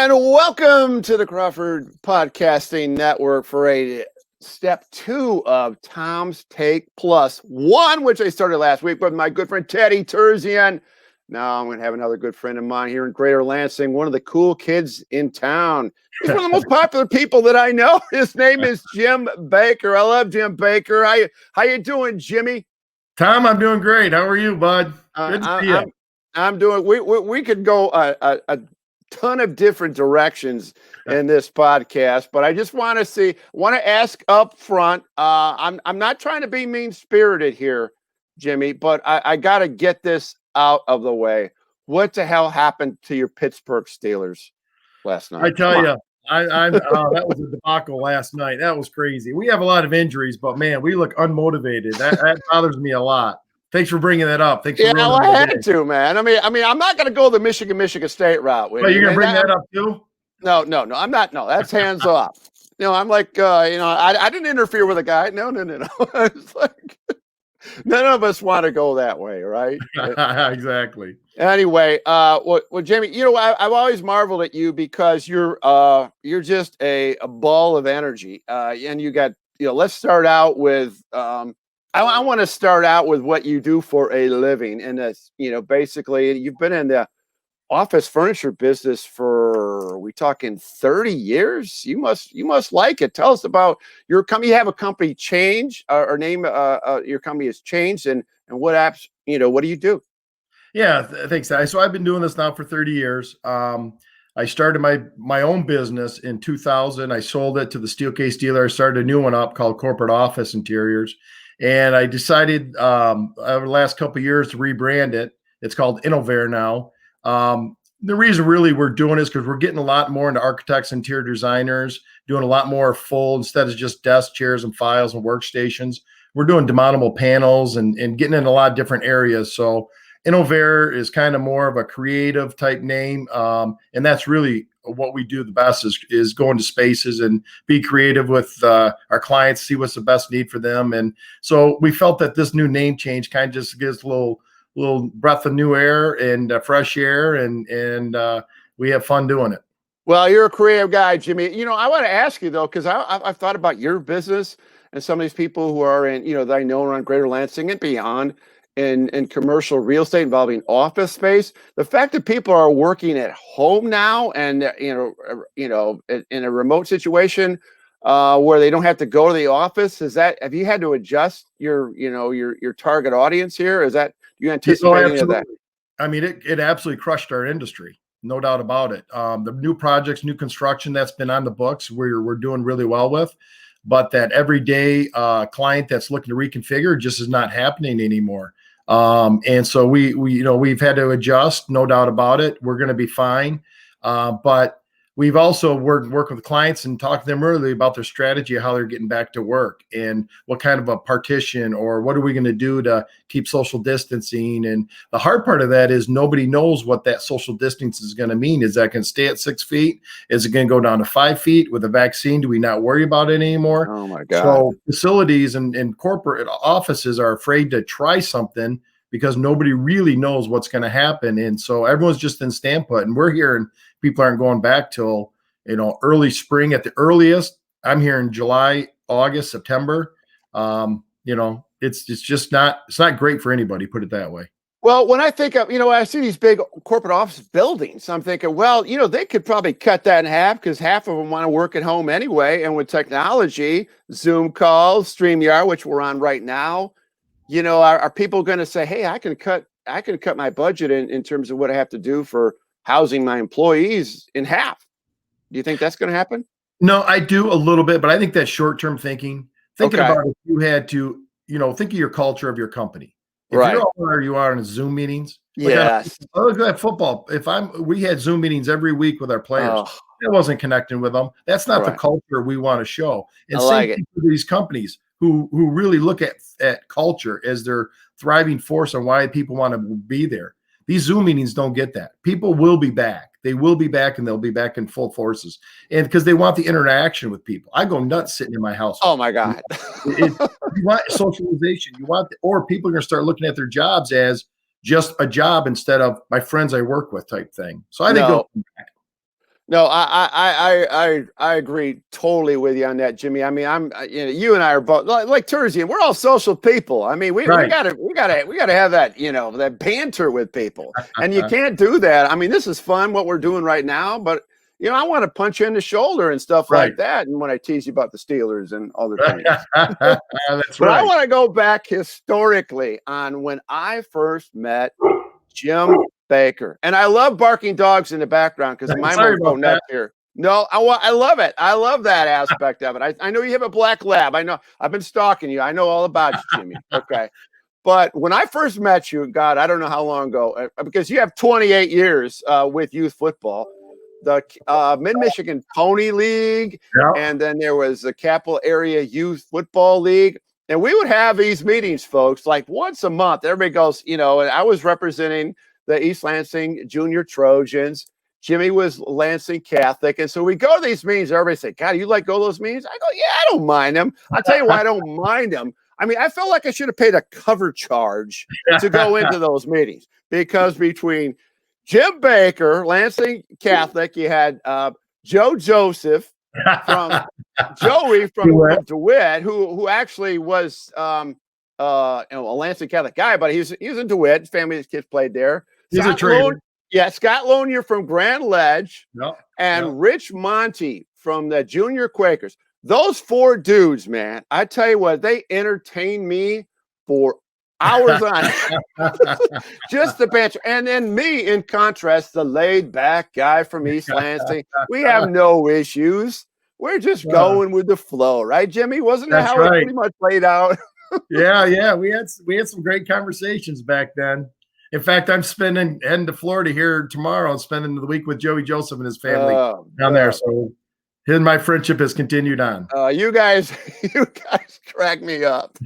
And welcome to the Crawford Podcasting Network for a step 2 of Tom's Take Plus 1, which I started last week with my good friend Teddy Terzian. Now I'm going to have another good friend of mine here in Greater Lansing, one of the cool kids in town. He's one of the most popular people that I know. His name is Jim Baker. I love Jim Baker. How you doing, Jimmy? Tom, I'm doing great. How are you, bud? Good to see you. I'm doing. We could go a ton of different directions in this podcast, but I just want to ask up front. I'm not trying to be mean spirited here, Jimmy, but I got to get this out of the way. What the hell happened to your Pittsburgh Steelers last night? I tell you, that was a debacle last night. That was crazy. We have a lot of injuries, but man, we look unmotivated. That bothers me a lot. Thanks for bringing that up. Thanks for I had to, man. I mean, I'm not going to go the Michigan State route. But you're going to bring that up too? No, I'm not. No, that's hands off. I'm like, I didn't interfere with a guy. No. It's like none of us want to go that way, right? Exactly. Anyway, well, Jamie, I've always marveled at you because you're just a ball of energy, and you got, let's start out with. I want to start out with what you do for a living, and that's, basically you've been in the office furniture business for, are we talking 30 years? You must like it. Tell us about your company. You have a company change, or name, your company has changed, and what apps, what do you do? Yeah, thanks. So I've been doing this now for 30 years. I started my own business in 2000. I sold it to the Steelcase dealer. I started a new one up called Corporate Office Interiors. And I decided over the last couple of years to rebrand it. It's called Innovare now. The reason really we're doing is because we're getting a lot more into architects, interior designers, doing a lot more full instead of just desks, chairs, and files and workstations. We're doing demountable panels and getting in a lot of different areas. So Innovare is kind of more of a creative type name. And that's really what we do the best is go into spaces and be creative with our clients, see what's the best need for them. And so we felt that this new name change kind of just gives a little breath of new air and fresh air, and we have fun doing it. Well, you're a creative guy, Jimmy. I want to ask you though, because I've thought about your business and some of these people who are in, that I know around Greater Lansing and beyond, in commercial real estate involving office space. The fact that people are working at home now, and in a remote situation where they don't have to go to the office, have you had to adjust your target audience here? Is that, you anticipate any of that? I mean, it absolutely crushed our industry, no doubt about it. The new projects, new construction that's been on the books, we're doing really well with. But that everyday client that's looking to reconfigure just is not happening anymore. And so we've had to adjust, no doubt about it. We're going to be fine. But we've also worked with clients and talked to them early about their strategy, how they're getting back to work and what kind of a partition, or what are we going to do to keep social distancing. And the hard part of that is nobody knows what that social distance is going to mean. Is that going to stay at 6 feet? Is it going to go down to 5 feet with a vaccine? Do we not worry about it anymore? Oh my God. So facilities and corporate offices are afraid to try something because nobody really knows what's going to happen. And so everyone's just in standput, and we're hearing people aren't going back till, early spring at the earliest. I'm hearing July, August, September. It's just not great for anybody, put it that way. Well, when I think of, I see these big corporate office buildings, I'm thinking, well, they could probably cut that in half because half of them want to work at home anyway. And with technology, Zoom calls, StreamYard, which we're on right now, are people going to say, hey, I can cut my budget in terms of what I have to do for housing my employees in half? Do you think that's going to happen? No, I do a little bit, but I think that's short-term thinking. Thinking about if you had to, think of your culture of your company. If you're all where you are in Zoom meetings, yes. Look at football. We had Zoom meetings every week with our players. I wasn't connecting with them. That's not the culture we want to show. And same thing for these companies who really look at culture as their thriving force and why people want to be there. These Zoom meetings don't get that. People will be back. They will be back, and they'll be back in full forces. And because they want the interaction with people. I go nuts sitting in my house. Oh my God. You want socialization. Or people are going to start looking at their jobs as just a job instead of my friends I work with type thing. So I think they'll come back. No, I agree totally with you on that, Jimmy. I mean, you and I are both like Terzi, and we're all social people. I mean, we Right. gotta have that, that banter with people, and you can't do that. I mean, this is fun what we're doing right now, but I want to punch you in the shoulder and stuff Right. like that. And when I tease you about the Steelers and other things, That's but I right. want to go back historically on when I first met Jim Baker. And I love barking dogs in the background because mine Sorry won't go about that. nuts here. No, I love it. I love that aspect of it. I know you have a black lab. I know I've been stalking you. I know all about you, Jimmy. Okay. But when I first met you, God, I don't know how long ago, because you have 28 years with youth football, the Mid Michigan Pony League, Yeah. and then there was the Capital Area Youth Football League. And we would have these meetings, folks, like once a month. Everybody goes, and I was representing the East Lansing Junior Trojans. Jimmy was Lansing Catholic. And so we go to these meetings. Everybody say, God, you like go to those meetings? I go, yeah, I don't mind them. I'll tell you why I don't mind them. I mean, I felt like I should have paid a cover charge to go into those meetings because between Jim Baker, Lansing Catholic, you had Joe Joseph from Joey from DeWitt, who actually was a Lansing Catholic guy, but he was in DeWitt. Family, his kids played there. He's a trader. Scott Lonier from Grand Ledge, Yep. and Rich Monty from the Junior Quakers. Those four dudes, man, I tell you what, they entertain me for hours on just the banter. And then me, in contrast, the laid back guy from East Lansing. We have no issues. We're just going with the flow, right, Jimmy? Wasn't that how it pretty much played out? Yeah. We had some great conversations back then. In fact, I'm heading to Florida here tomorrow and spending the week with Joey Joseph and his family down there. So my friendship has continued on. You guys crack me up.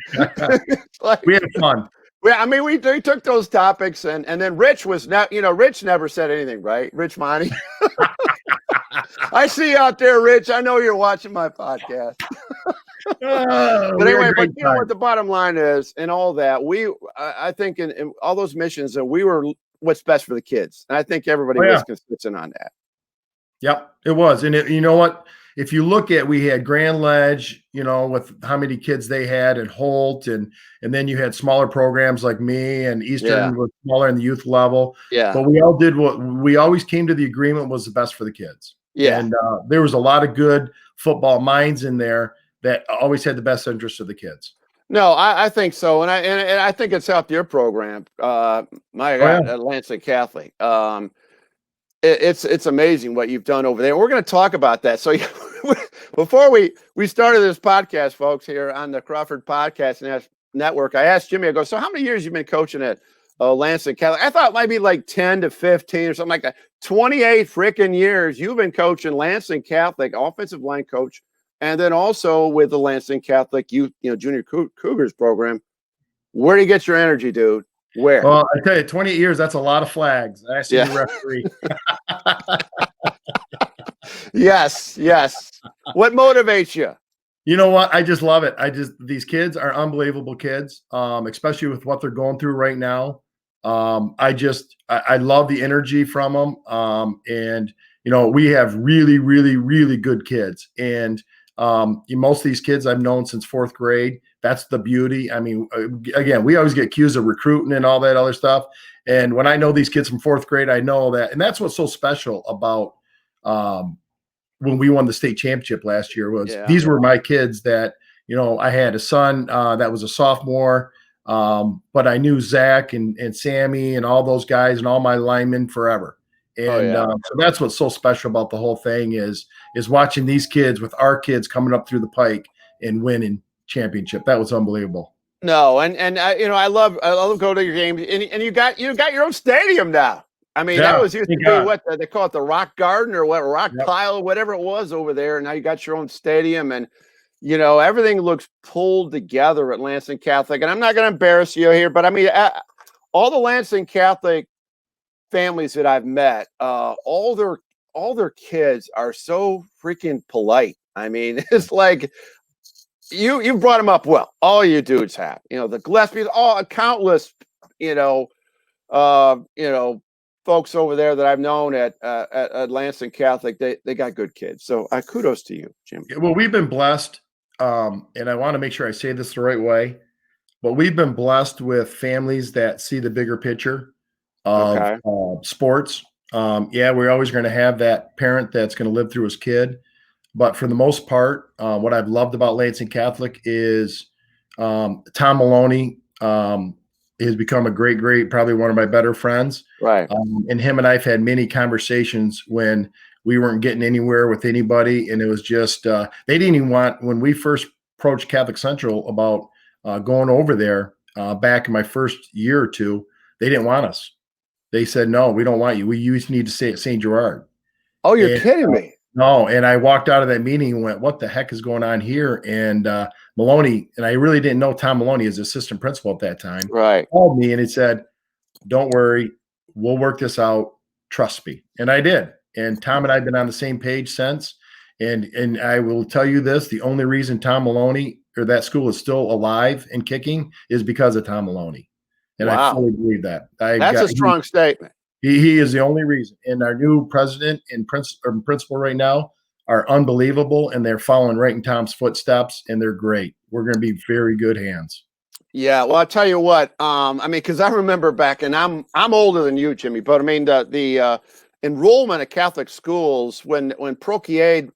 Like, we had fun. Yeah, I mean, we took those topics, and then Rich was Rich never said anything, right? Rich Monty. I see you out there, Rich. I know you're watching my podcast. But anyway, what the bottom line is, and all that, I think in all those missions, that we were what's best for the kids, and I think everybody was consistent on that. Yep, it was, and you know what? If you look at, we had Grand Ledge, with how many kids they had at Holt, and then you had smaller programs like me, and Eastern was smaller in the youth level. Yeah. But we all did what we always came to the agreement was the best for the kids. Yeah. And there was a lot of good football minds in there that always had the best interest of the kids. No, I think so, and I think it's helped your program. My God, at Lansing Catholic. It's amazing what you've done over there. We're going to talk about that. So before we started this podcast, folks, here on the Crawford Podcast Network, I asked Jimmy, I go, so how many years you been coaching at Lansing Catholic? I thought it might be like 10 to 15 or something like that. 28 freaking years you've been coaching Lansing Catholic, offensive line coach, and then also with the Lansing Catholic Youth, Junior Cougars program. Where do you get your energy, dude? Where? Well, I tell you, 28 years, that's a lot of flags. I see the referee. Yes. What motivates you? You know what? I just love it. These kids are unbelievable kids, especially with what they're going through right now. I love the energy from them. And, we have really, really, really good kids. And most of these kids I've known since fourth grade. That's the beauty. I mean, again, we always get accused of recruiting and all that other stuff. And when I know these kids from fourth grade, I know that. And that's what's so special about when we won the state championship last year was these were my kids that, I had a son that was a sophomore, but I knew Zach and Sammy and all those guys and all my linemen forever. And so that's what's so special about the whole thing is watching these kids with our kids coming up through the pike and winning championship. That was unbelievable. No, and I love going to your games, and you got your own stadium now. I mean, that was used to be what they call it, the Rock Garden or what, Rock Pile, whatever it was over there. And now you got your own stadium, and everything looks pulled together at Lansing Catholic. And I'm not going to embarrass you here, but I mean, all the Lansing Catholic families that I've met, all their kids are so freaking polite. I mean, it's like you brought them up well. All you dudes have, the Gillespies, all countless, folks over there that I've known at Lansing Catholic, they got good kids. So kudos to you, Jim. Well, we've been blessed, and I want to make sure I say this the right way, but we've been blessed with families that see the bigger picture of Okay. sports. Yeah, we're always going to have that parent that's going to live through his kid. But for the most part, what I've loved about Lansing Catholic is Tom Maloney has become a great, probably one of my better friends. Right. And him and I've had many conversations when we weren't getting anywhere with anybody. And it was just, they didn't even want, when we first approached Catholic Central about going over there back in my first year or two, they didn't want us. They said, no, we don't want you. You need to stay at St. Gerard. Oh, you're kidding me. No, and I walked out of that meeting and went, what the heck is going on here? And Maloney, and I really didn't know Tom Maloney as assistant principal at that time, right, called me and he said, don't worry, we'll work this out. Trust me. And I did. And Tom and I have been on the same page since. And I will tell you this, the only reason Tom Maloney or that school is still alive and kicking is because of Tom Maloney. And wow. I fully believe that. That's a strong statement. He is the only reason. And our new president and principal right now are unbelievable, and they're following right in Tom's footsteps, and they're great. We're going to be very good hands. Yeah, well, I'll tell you what. I mean, because I remember back, and I'm older than you, Jimmy, but I mean the enrollment at Catholic schools when Procreate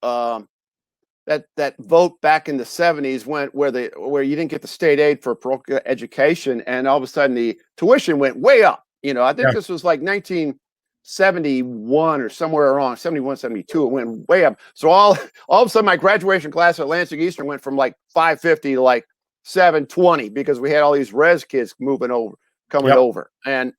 that vote back in the 70s went where you didn't get the state aid for education, and all of a sudden the tuition went way up. You know, I think this was like 1971 or somewhere around 71, 72. It went way up. So all of a sudden my graduation class at Lansing Eastern went from like 550 to like 720 because we had all these res kids coming over. And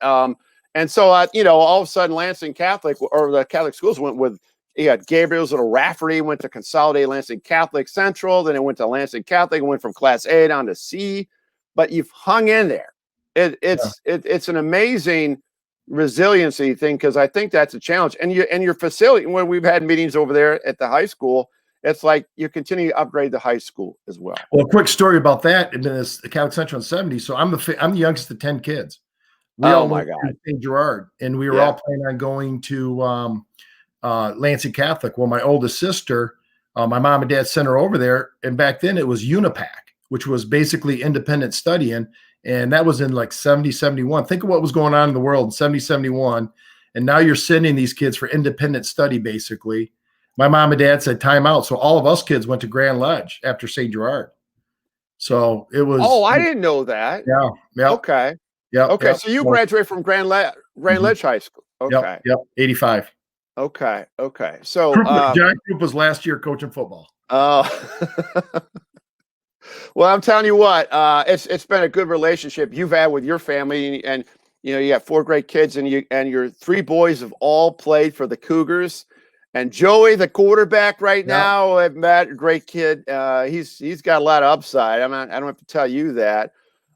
so you know, all of a sudden Lansing Catholic or the Catholic schools went with, you had Gabriel's little Rafferty, went to Consolidated Lansing Catholic Central, then it went to Lansing Catholic, went from Class A down to C, but you've hung in there. It's an amazing resiliency thing, because I think that's a challenge. And your facility, when we've had meetings over there at the high school, it's like you continue to upgrade the high school as well. Well, a quick story about that. In the Catholic Central in the 70s. So I'm the youngest of 10 kids. We all went to St. Gerard, and we were all planning on going to Lansing Catholic. Well, my oldest sister, my mom and dad sent her over there, and back then it was Unipac, which was basically independent studying, and that was in like 70, 71. Think of what was going on in the world in 70, 71, and now you're sending these kids for independent study, basically. My mom and dad said time out, so all of us kids went to Grand Ledge after St. Gerard. So it was. Oh, I didn't know that. Yeah. Okay. Yeah. Okay. So you graduated from Grand Ledge High School. Okay. Yep. 85. Okay. So John Group was last year coaching football. Oh. Well, I'm telling you what, it's been a good relationship you've had with your family, and you know, you got 4 great kids, and your 3 boys have all played for the Cougars. And Joey, the quarterback right now, I've met, a great kid. He's got a lot of upside. I don't have to tell you that.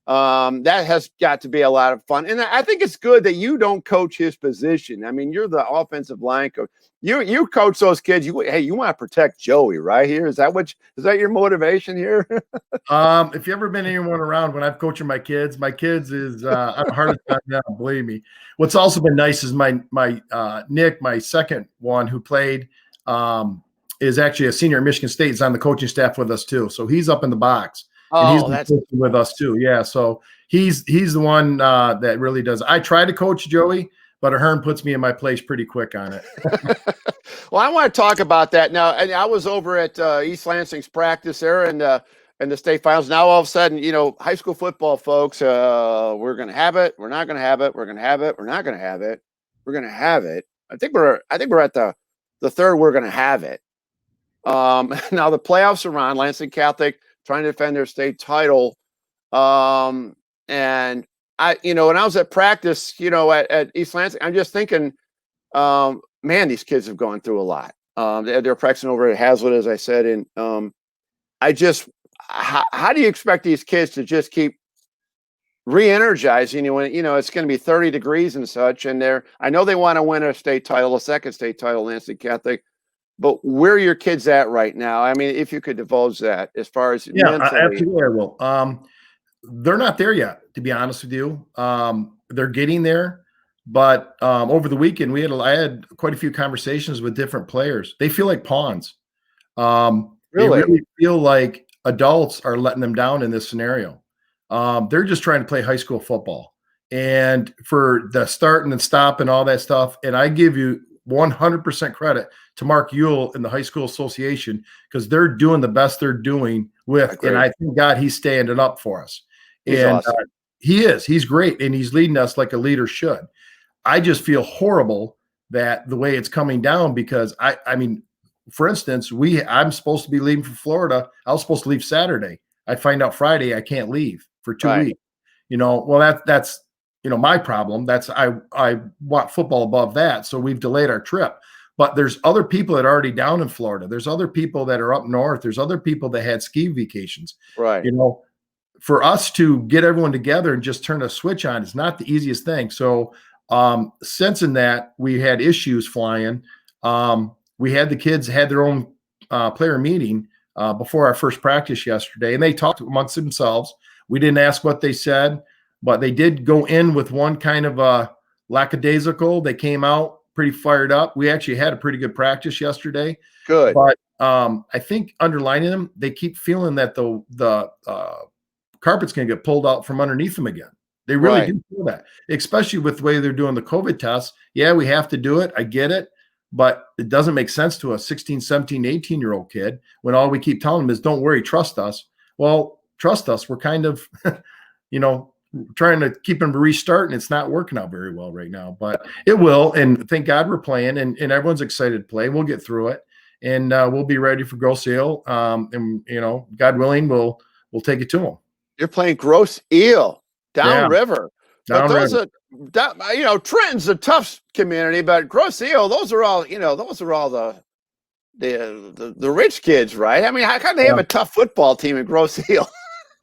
That has got to be a lot of fun. And I think it's good that you don't coach his position. I mean, you're the offensive line coach. You coach those kids. You want to protect Joey right here. Is that your motivation here? If you ever been anyone around when I've coaching my kids is I'm hard time now, believe me. What's also been nice is my Nick, my second one who played, is actually a senior at Michigan State. He's on the coaching staff with us too. So he's up in the box. And he's with us too. Yeah. So he's the one that really does. I try to coach Joey, but Ahern puts me in my place pretty quick on it. Well, I want to talk about that now. And I was over at East Lansing's practice there in the state finals. Now all of a sudden, you know, high school football folks, we're going to have it. We're not going to have it. We're going to have it. We're not going to have it. We're going to have it. I think we're at the third. We're going to have it. Now the playoffs are on. Lansing Catholic trying to defend their state title. And I, you know, when I was at practice, you know, at East Lansing, I'm just thinking, man, these kids have gone through a lot. They're practicing over at Hazlitt, as I said. And how do you expect these kids to just keep re-energizing when, you know, it's going to be 30 degrees and such? And I know they want to win a state title, a second state title, Lansing Catholic. But where are your kids at right now? I mean, if you could divulge that as far as mentally. Absolutely, I will. They're not there yet, to be honest with you. They're getting there. But over the weekend, I had quite a few conversations with different players. They feel like pawns. They Really? really feel like adults are letting them down in this scenario. They're just trying to play high school football. And for the start and the stop and all that stuff, and I give you 100% credit to Mark Ewell and the High School Association because they're doing the best they're doing with, and Agreed. I thank God he's standing up for us. He's And awesome. he's great, and he's leading us like a leader should. I just feel horrible that the way it's coming down because I mean, for instance, I'm supposed to be leaving for Florida. I was supposed to leave Saturday. I find out Friday I can't leave for 2 Right. weeks. Well, that's my problem. I want football above that, so we've delayed our trip. But there's other people that are already down in Florida. There's other people that are up north. There's other people that had ski vacations. Right. For us to get everyone together and just turn a switch on is not the easiest thing. So sensing that we had issues flying, we had the kids had their own player meeting before our first practice yesterday, and they talked amongst themselves. We didn't ask what they said, but they did go in with one kind of lackadaisical. They came out pretty fired up. We actually had a pretty good practice yesterday. Good. But I think underlining them, they keep feeling that the carpet's going to get pulled out from underneath them again. They really do feel that, especially with the way they're doing the COVID tests. Yeah, we have to do it. I get it. But it doesn't make sense to a 16, 17, 18-year-old kid when all we keep telling them is, don't worry, trust us. Well, trust us. We're kind of, trying to keep them to restart, and it's not working out very well right now. But it will. And thank God we're playing, and everyone's excited to play. We'll get through it, and we'll be ready for Grosse Ile. And, God willing, we'll take it to them. You're playing Grosse Ile downriver. But those Downriver. are, Trenton's a tough community, but Grosse Ile, those are all the rich kids, right? I mean, how can they have a tough football team in Grosse Ile?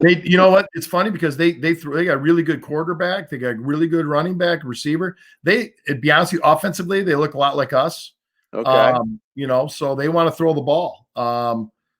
You know what? It's funny because they got a really good quarterback. They got a really good running back, receiver. To be honest with you, offensively, they look a lot like us. Okay. So they want to throw the ball.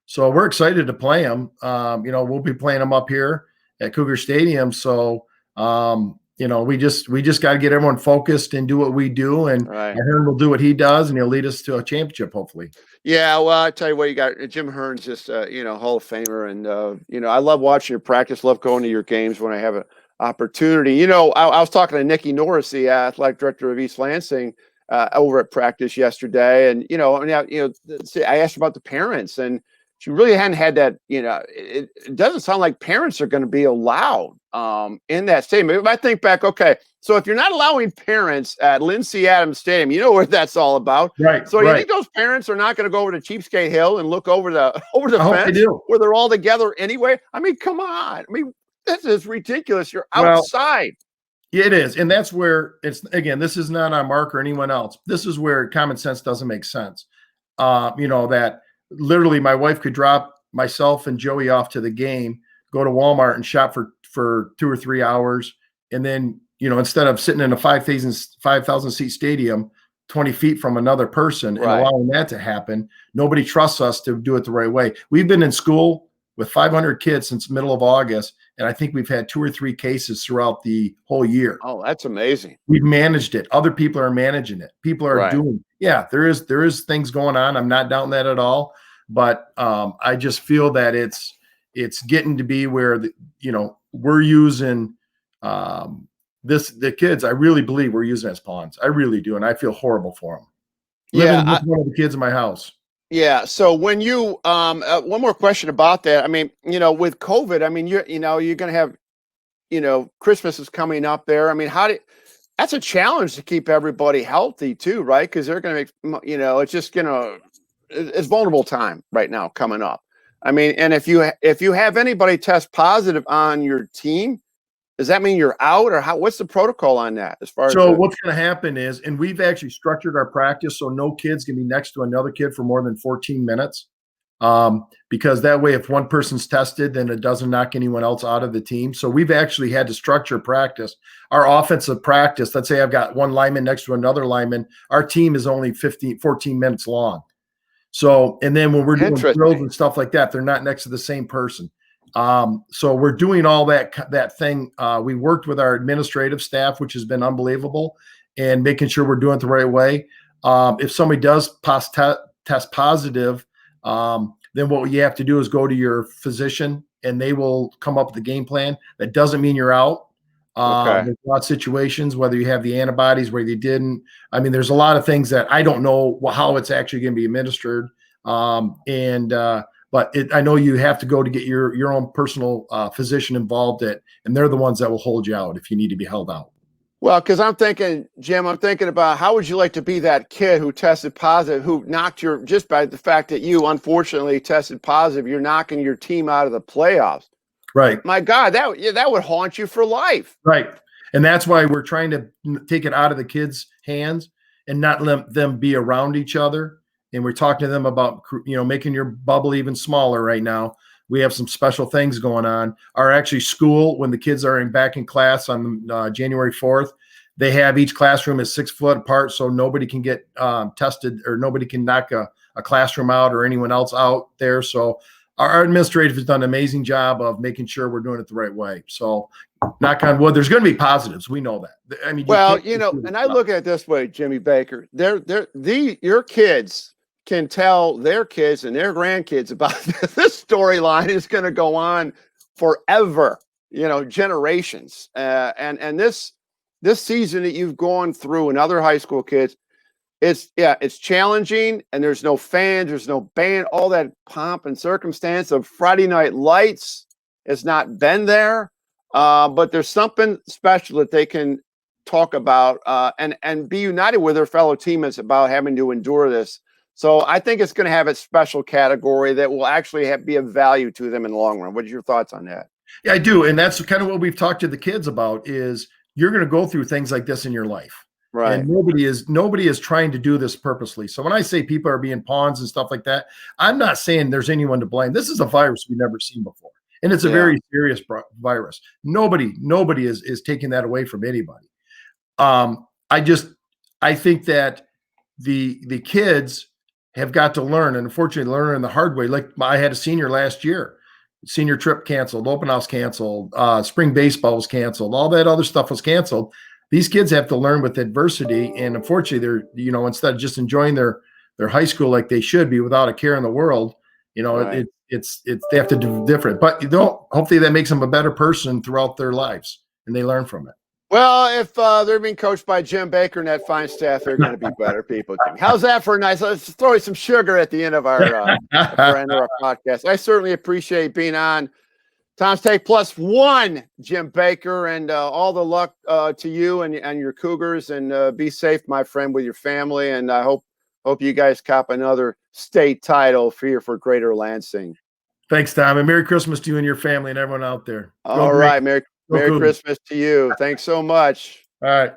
So we're excited to play them. We'll be playing them up here at Cougar Stadium. So, we just got to get everyone focused and do what we do. And Hearn will do what he does, and he'll lead us to a championship, hopefully. Yeah, well, I tell you what, you got Jim Hearn's just Hall of Famer, and I love watching your practice, love going to your games when I have an opportunity. I was talking to Nikki Norris, the athletic director of East Lansing, over at practice yesterday, and I asked her about the parents, and she really hadn't had that. It doesn't sound like parents are going to be allowed in that stadium. If I think back, okay, so if you're not allowing parents at Lindsey Adams Stadium, you know what that's all about, right? So you think those parents are not going to go over to Cheapskate Hill and look over the fence where they're all together anyway? I mean, come on. I mean, this is ridiculous. You're outside. Yeah, it is, and that's where this is not on Mark or anyone else. This is where common sense doesn't make sense. That literally my wife could drop myself and Joey off to the game, go to Walmart and shop for 2 or 3 hours, and then instead of sitting in a 5,000 seat stadium 20 feet from another person and allowing that to happen, nobody trusts us to do it the right way. We've been in school with 500 kids since middle of August, and I think we've had 2 or 3 cases throughout the whole year. Oh, that's amazing. We've managed it. Other people are managing it. People are doing. Yeah, there is things going on. I'm not doubting that at all. But I just feel that it's getting to be where we're using the kids. I really believe we're using as pawns. I really do, and I feel horrible for them. Living with one of the kids in my house. Yeah. So when you one more question about that. I mean, with COVID, I mean, you're going to have, Christmas is coming up there. I mean, that's a challenge to keep everybody healthy too, right? Because they're going to make, it's just it's vulnerable time right now coming up. I mean, and if you have anybody test positive on your team, does that mean you're out, or what's the protocol on that as far as what's going to happen is, and we've actually structured our practice so no kid's going to be next to another kid for more than 14 minutes. Because that way, if one person's tested, then it doesn't knock anyone else out of the team. So we've actually had to structure practice. Our offensive practice, let's say I've got one lineman next to another lineman, our team is only 14 minutes long. So, and then when we're doing drills and stuff like that, they're not next to the same person. So we're doing all that thing. We worked with our administrative staff, which has been unbelievable. and making sure we're doing it the right way. If somebody does test positive, then what you have to do is go to your physician and they will come up with a game plan. That doesn't mean you're out. Okay. There's a lot of situations, whether you have the antibodies, whether you didn't. I mean, there's a lot of things that I don't know how it's actually going to be administered. But I know you have to go to get your own personal physician involved and they're the ones that will hold you out if you need to be held out. Well, because I'm thinking, Jim, I'm thinking about how would you like to be that kid who tested positive, who knocked just by the fact that you unfortunately tested positive, you're knocking your team out of the playoffs. Right. My God, that would haunt you for life. Right. And that's why we're trying to take it out of the kids' hands and not let them be around each other. And we're talking to them about, making your bubble even smaller right now. We have some special things going on. Our actually school, when the kids are back in class on January 4th, they have each classroom is 6 foot apart, so nobody can get tested or nobody can knock a classroom out or anyone else out there. So our administrative has done an amazing job of making sure we're doing it the right way. So knock on wood, there's going to be positives. We know that. I mean, and I look at it this way, Jimmy Baker, your kids can tell their kids and their grandkids about this storyline is going to go on forever, generations. And this season that you've gone through and other high school kids, it's challenging, and there's no fans, there's no band, all that pomp and circumstance of Friday Night Lights has not been there. But there's something special that they can talk about and be united with their fellow teammates about having to endure this. So I think it's going to have a special category that will actually be of value to them in the long run. What are your thoughts on that? Yeah, I do. And that's kind of what we've talked to the kids about is you're going to go through things like this in your life. Right. And nobody is trying to do this purposely. So when I say people are being pawns and stuff like that, I'm not saying there's anyone to blame. This is a virus we've never seen before. And it's a very serious virus. Nobody is taking that away from anybody. I think that the kids have got to learn, and unfortunately learning the hard way. Like I had a senior last year, senior trip canceled, open house canceled, spring baseball was canceled, all that other stuff was canceled. These kids have to learn with adversity, and unfortunately they're, instead of just enjoying their high school like they should be without a care in the world, right. it's they have to do different. But hopefully that makes them a better person throughout their lives and they learn from it. Well, if they're being coached by Jim Baker and that fine staff, they're going to be better people. How's that for a nice? Let's throw some sugar at the end of our podcast. I certainly appreciate being on Tom's Take +1, Jim Baker, and all the luck to you and your Cougars. And be safe, my friend, with your family. And I hope you guys cop another state title for Greater Lansing. Thanks, Tom, and Merry Christmas to you and your family and everyone out there. All right, Merry Christmas to you. Thanks so much. All right.